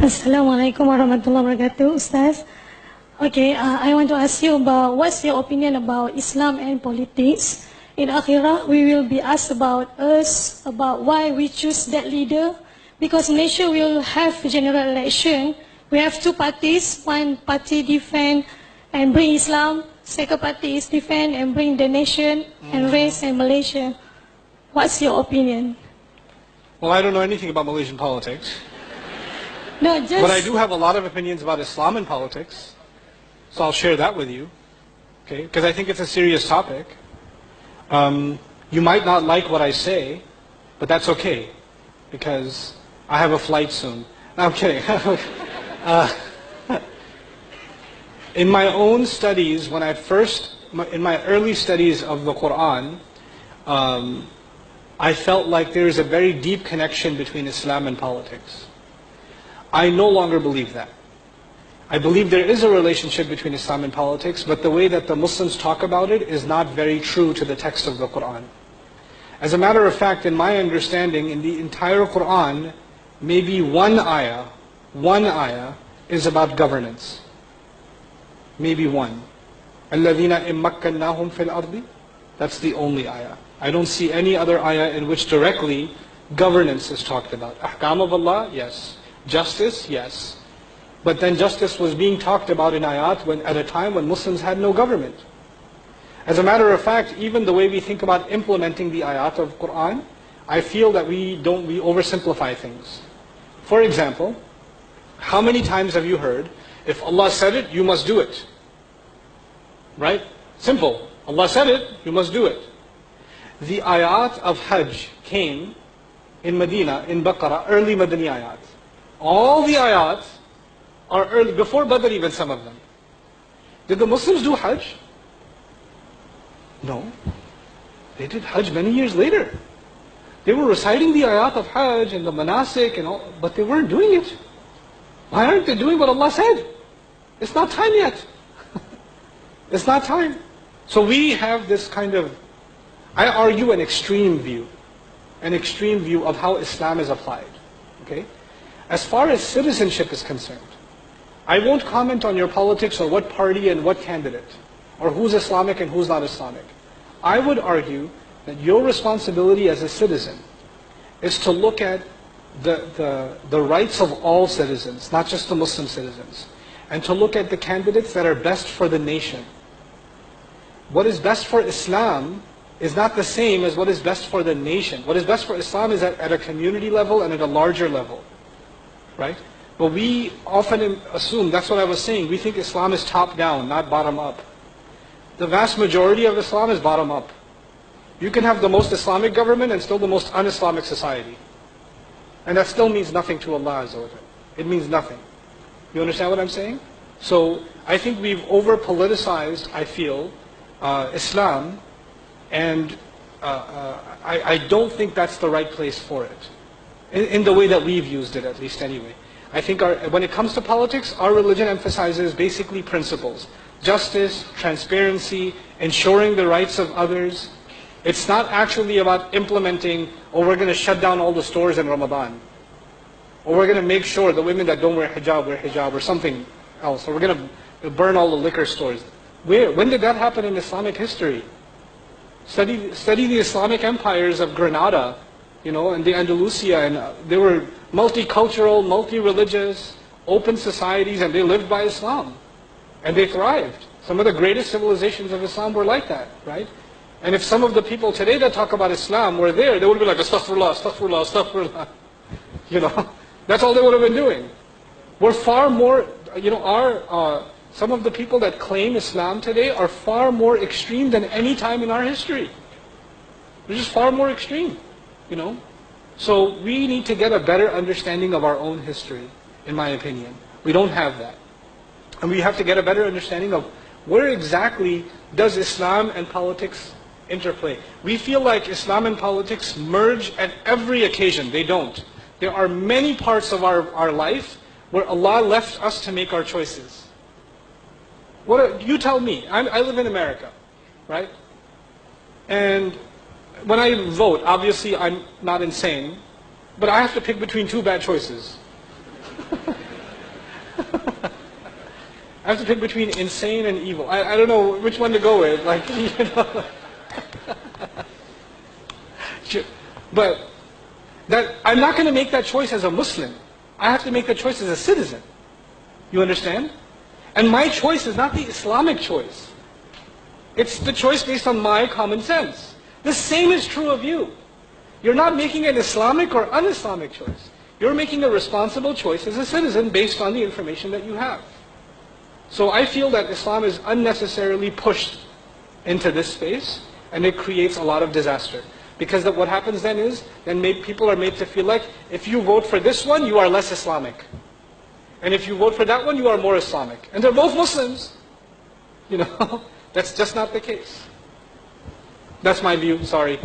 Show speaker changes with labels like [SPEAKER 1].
[SPEAKER 1] Assalamualaikum warahmatullahi wabarakatuh, Ustaz. Okay, I want to ask you about what's your opinion about Islam and politics. In Akhirah, we will be asked about why we choose that leader. Because Malaysia will have general election. We have two parties. One party defend and bring Islam. Second party is defend and bring the nation and race and Malaysia. What's your opinion?
[SPEAKER 2] Well, I don't know anything about Malaysian politics.
[SPEAKER 1] No, just...
[SPEAKER 2] But I do have a lot of opinions about Islam and politics. So I'll share that with you. Okay? Because I think it's a serious topic. You might not like what I say, but that's okay. Because I have a flight soon. No, I'm kidding. In my own studies, in my early studies of the Quran, I felt like there is a very deep connection between Islam and politics. I no longer believe that. I believe there is a relationship between Islam and politics, but the way that the Muslims talk about it is not very true to the text of the Quran. As a matter of fact, in my understanding, in the entire Quran, maybe one ayah is about governance. Maybe one. الَّذِينَ إِن مَّكَّنَّاهُمْ فِي الْأَرْضِ. That's the only ayah. I don't see any other ayah in which directly governance is talked about. Ahkam of Allah, yes. Justice, yes. But then justice was being talked about in ayat at a time when Muslims had no government. As a matter of fact, even the way we think about implementing the ayat of Quran, I feel that we oversimplify things. For example, how many times have you heard, if Allah said it, you must do it? Right? Simple. Allah said it, you must do it. The ayat of Hajj came in Medina, in Baqarah, early Madani ayat. All the ayat are early, before Badr even, some of them. Did the Muslims do Hajj? No. They did Hajj many years later. They were reciting the ayat of Hajj and the manasik and all, but they weren't doing it. Why aren't they doing what Allah said? It's not time yet. It's not time. So we have this kind of, I argue an extreme view of how Islam is applied. Okay? As far as citizenship is concerned, I won't comment on your politics or what party and what candidate, or who's Islamic and who's not Islamic. I would argue that your responsibility as a citizen is to look at the rights of all citizens, not just the Muslim citizens, and to look at the candidates that are best for the nation. What is best for Islam is not the same as what is best for the nation. What is best for Islam is at a community level and at a larger level. Right? But we often assume, that's what I was saying, we think Islam is top down, not bottom up. The vast majority of Islam is bottom up. You can have the most Islamic government and still the most un-Islamic society. And that still means nothing to Allah Azza wa Jalla. It means nothing. You understand what I'm saying? So I think we've over-politicized, I feel, Islam, and I don't think that's the right place for it. In the way that we've used it, at least anyway. I think when it comes to politics, our religion emphasizes basically principles. Justice, transparency, ensuring the rights of others. It's not actually about implementing, oh, we're going to shut down all the stores in Ramadan. Or we're going to make sure the women that don't wear hijab, or something else. Or we're going to burn all the liquor stores. When did that happen in Islamic history? Study the Islamic empires of Granada, and the Andalusia, and they were multicultural, multi-religious, open societies, and they lived by Islam. And they thrived. Some of the greatest civilizations of Islam were like that, right? And if some of the people today that talk about Islam were there, they would be like, astaghfirullah, astaghfirullah, astaghfirullah. That's all they would have been doing. We're far more, some of the people that claim Islam today are far more extreme than any time in our history. They're just far more extreme. So we need to get a better understanding of our own history, in my opinion. We don't have that. And we have to get a better understanding of where exactly does Islam and politics interplay. We feel like Islam and politics merge at every occasion. They don't. There are many parts of our life where Allah left us to make our choices. You tell me. I live in America, right? And when I vote, obviously I'm not insane, but I have to pick between two bad choices. I have to pick between insane and evil. I don't know which one to go with. Like, you know. But I'm not going to make that choice as a Muslim. I have to make that choice as a citizen. You understand? And my choice is not the Islamic choice. It's the choice based on my common sense. The same is true of you. You're not making an Islamic or un-Islamic choice. You're making a responsible choice as a citizen based on the information that you have. So I feel that Islam is unnecessarily pushed into this space, and it creates a lot of disaster. Because what happens then is, people are made to feel like, if you vote for this one, you are less Islamic. And if you vote for that one, you are more Islamic. And they're both Muslims. You know, that's just not the case. That's my view, sorry.